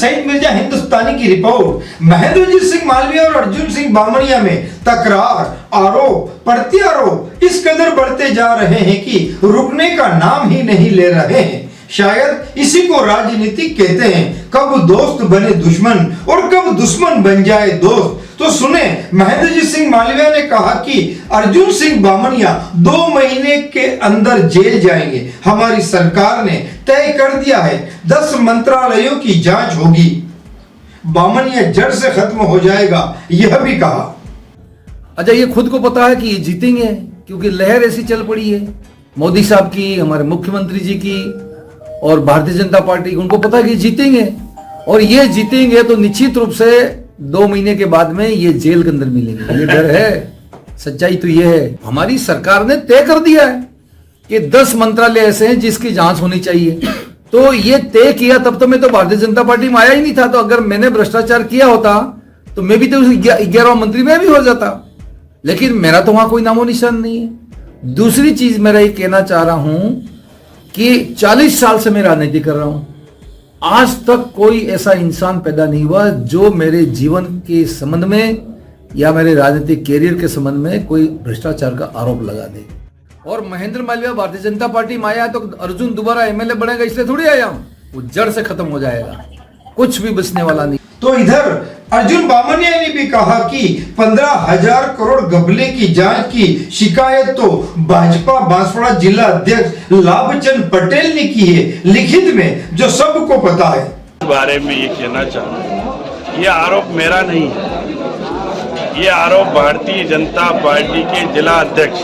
सईद मिर्जा हिंदुस्तानी की रिपोर्ट। महेंद्रजीत सिंह मालवीय और अर्जुन सिंह बामणिया में तकरार, आरोप प्रत्यारोप इस कदर बढ़ते जा रहे हैं कि रुकने का नाम ही नहीं ले रहे हैं। शायद इसी को राजनीति कहते हैं, कब दोस्त बने दुश्मन और कब दुश्मन बन जाए दोस्त। तो सुने, महेंद्रजीत सिंह मालवीय ने कहा कि अर्जुन सिंह बामणिया 2 महीने के अंदर जेल जाएंगे। हमारी सरकार ने तय कर दिया है 10 मंत्रालयों की जांच होगी, बामणिया जड़ से खत्म हो जाएगा, यह भी कहा। अच्छा, ये खुद को पता है कि ये जीतेंगे क्योंकि लहर ऐसी चल पड़ी है मोदी साहब की, हमारे मुख्यमंत्री जी की और भारतीय जनता पार्टी, उनको पता है कि जीतेंगे और ये जीतेंगे तो निश्चित रूप से 2 महीने के बाद में ये जेल के अंदर मिलेंगे। ये डर है, सच्चाई तो ये है। हमारी सरकार ने तय कर दिया है कि 10 मंत्रालय ऐसे हैं जिसकी जांच होनी चाहिए। तो ये तय किया तब तो मैं तो भारतीय जनता पार्टी में आया ही नहीं था। तो अगर मैंने भ्रष्टाचार किया होता तो मैं भी तो 11वां मंत्री में भी हो जाता, लेकिन मेरा तो वहां कोई नामो निशान नहीं है। दूसरी चीज मेरा ये कहना चाह रहा हूं कि 40 साल से मैं राजनीति कर रहा हूं, आज तक कोई ऐसा इंसान पैदा नहीं हुआ जो मेरे जीवन के संबंध में या मेरे राजनीतिक कैरियर के संबंध में कोई भ्रष्टाचार का आरोप लगा दे। और महेंद्र मालवीय भारतीय जनता पार्टी में आया तो अर्जुन दोबारा एमएलए बनेगा इसलिए थोड़ी आया हूं, वो जड़ से खत्म हो जाएगा, कुछ भी बचने वाला नहीं। तो इधर अर्जुन बामणिया ने भी कहा कि 15,000 करोड़ घपले की जांच की शिकायत तो भाजपा बांसवाड़ा जिला अध्यक्ष लाभचंद पटेल ने की है, लिखित में, जो सबको पता है। इस बारे में ये कहना चाहता हूँ, ये आरोप मेरा नहीं है, ये आरोप भारतीय जनता पार्टी के जिला अध्यक्ष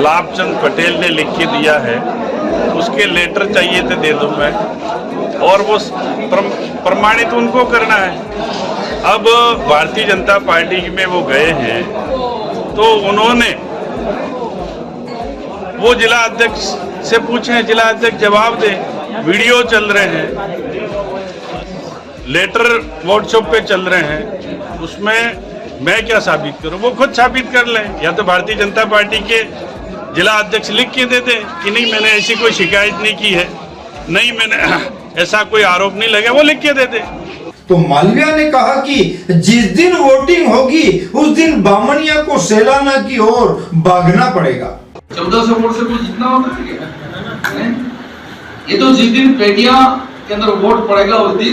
लाभचंद पटेल ने लिख के दिया है। उसके लेटर चाहिए थे, दे दूं मैं, और वो प्रमाणित उनको करना है। अब भारतीय जनता पार्टी में वो गए हैं तो उन्होंने वो जिला अध्यक्ष से पूछे, जिला अध्यक्ष जवाब दे। वीडियो चल रहे हैं, लेटर व्हाट्सएप पे चल रहे हैं, उसमें मैं क्या साबित करूं? वो खुद साबित कर लें, या तो भारतीय जनता पार्टी के जिला अध्यक्ष लिख के दे दे कि नहीं मैंने ऐसी कोई शिकायत नहीं की है, नहीं मैंने ऐसा कोई आरोप नहीं लगा, वो लिख के दे दे। तो मालवीय ने कहा कि जिस दिन वोटिंग होगी उस दिन बामणिया को सैलाना की ओर भागना पड़ेगा। 1400 वोट से कुछ जितना होता है क्या? ये तो जिस दिन पेटिया के अंदर वोट पड़ेगा उस दिन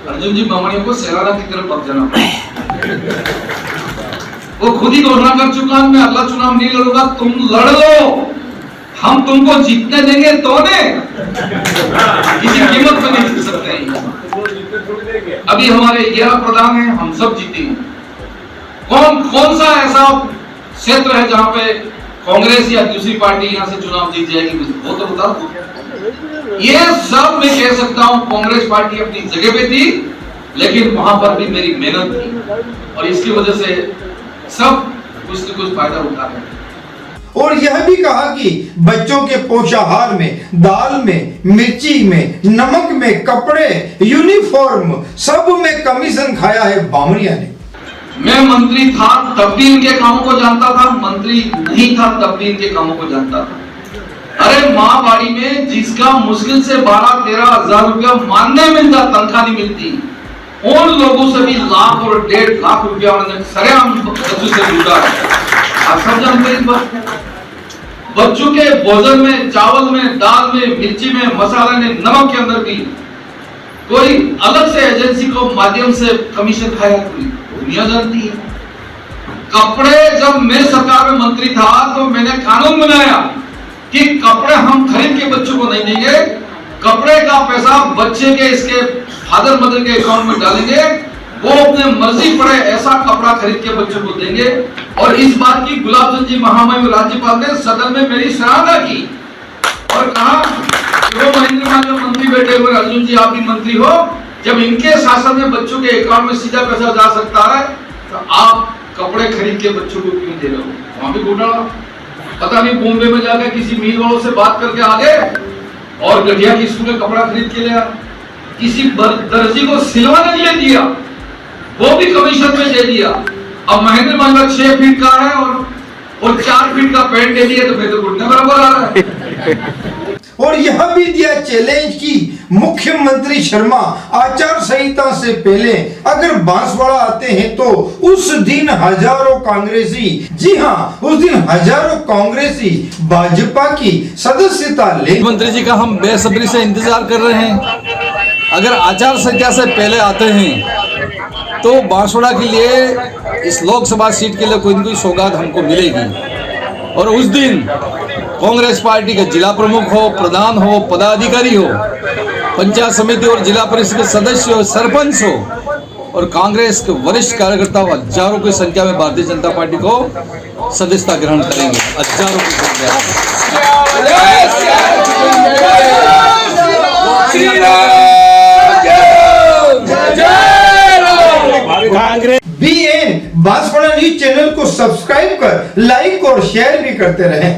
अर्जुन जी बामणिया को सैलाना की तरफ भाग जाना पड़ेगा। वो खुद ही घोषणा कर चुका है, मैं अगला चुनाव नहीं लड़ूंगा, तुम लड़ लो, हम तुमको जीतने देंगे तो ने किसी कीमत पर नहीं जीत सकते हैं। अभी हमारे 11 प्रधान हैं, हम सब जीतेंगे। कौन सा ऐसा क्षेत्र है जहां पे कांग्रेस या दूसरी पार्टी यहां से चुनाव जीत जाएगी, वो तो बता दो। ये सब मैं कह सकता हूं, कांग्रेस पार्टी अपनी जगह पे थी, लेकिन वहां पर भी मेरी मेहनत थी और इसकी वजह से सब कुछ न कुछ फायदा उठा रहे हैं। और यह भी कहा कि बच्चों के पोषाहार में, दाल में, मिर्ची में, नमक में, कपड़े, यूनिफॉर्म, सब में कमीशन खाया है बामणिया ने। मैं मंत्री था तब भी इनके कामों को जानता था, मंत्री नहीं था तब भी इनके कामों को जानता था। अरे माहवाड़ी में जिसका मुश्किल से 12-13 हजार रुपया मानने मिलता, तनख्वाह नहीं मिलती, उन लोगों से भी लाख और 1.5 लाख रुपया उन्होंने सरेआम बच्चों से लूटा है। आप सब जानते हैं इस बात। बच्चों के भोजन में, चावल में, दाल में, मिर्ची में, मसाले में, नमक के अंदर भी कोई अलग से एजेंसी को माध्यम से कमीशन खाया, दुनिया जानती है। कपड़े, जब मैं सरकार में मंत्री था तो मैंने कानून बनाया कि कपड़े हम खरीद के बच्चों को नहीं देंगे, कपड़े का पैसा बच्चे के इसके फादर मदर के अकाउंट में डालेंगे, वो अपने मर्जी पड़े ऐसा कपड़ा खरीद के बच्चों को देंगे। और इस बात की गुलाबचंद जी महामहिम राज्यपाल ने सदन में मेरी सराहना की और कहा वो महेंद्र मालवीय मंत्री बैठे हुए, अर्जुन जी आप भी मंत्री हो, जब इनके शासन में बच्चों के अकाउंट में सीधा पैसा जा सकता है तो आप कपड़े खरीद के बच्चों को क्यों दे रहे हो? वहां भी घोटाला, पता नहीं बॉम्बे में जाकर किसी मिल वालों से बात करके आ गए और गठिया की स्कूल में कपड़ा खरीद के ले आया, किसी दर्जी को सिलवाने के लिए दिया, वो भी कमीशन में दे दिया। अब महेंद्र मालवीय 6 फीट का है और 4 फीट का पैंट दे दिया तो फिर तो घुटने बराबर आ रहा है। और यह भी दिया चैलेंज कि मुख्यमंत्री शर्मा आचार संहिता से पहले अगर बांसवाड़ा आते हैं तो उस दिन हजारों कांग्रेसी, जी हाँ, उस दिन हजारों कांग्रेसी भाजपा की सदस्यता ले। मुख्यमंत्री जी का हम बेसब्री से इंतजार कर रहे हैं। अगर आचार संहिता से पहले आते हैं तो बांसवाड़ा के लिए, इस लोकसभा सीट के लिए कोई न कोई सौगात हमको मिलेगी। और उस दिन कांग्रेस पार्टी के जिला प्रमुख हो, प्रधान हो, पदाधिकारी हो, पंचायत समिति और जिला परिषद के सदस्य हो, सरपंच हो, और कांग्रेस के वरिष्ठ कार्यकर्ता हजारों की संख्या में भारतीय जनता पार्टी को सदस्यता ग्रहण करेंगे। हजारों की संख्या। BN बांसवाड़ा न्यूज चैनल को सब्सक्राइब कर लाइक और शेयर भी करते रहें।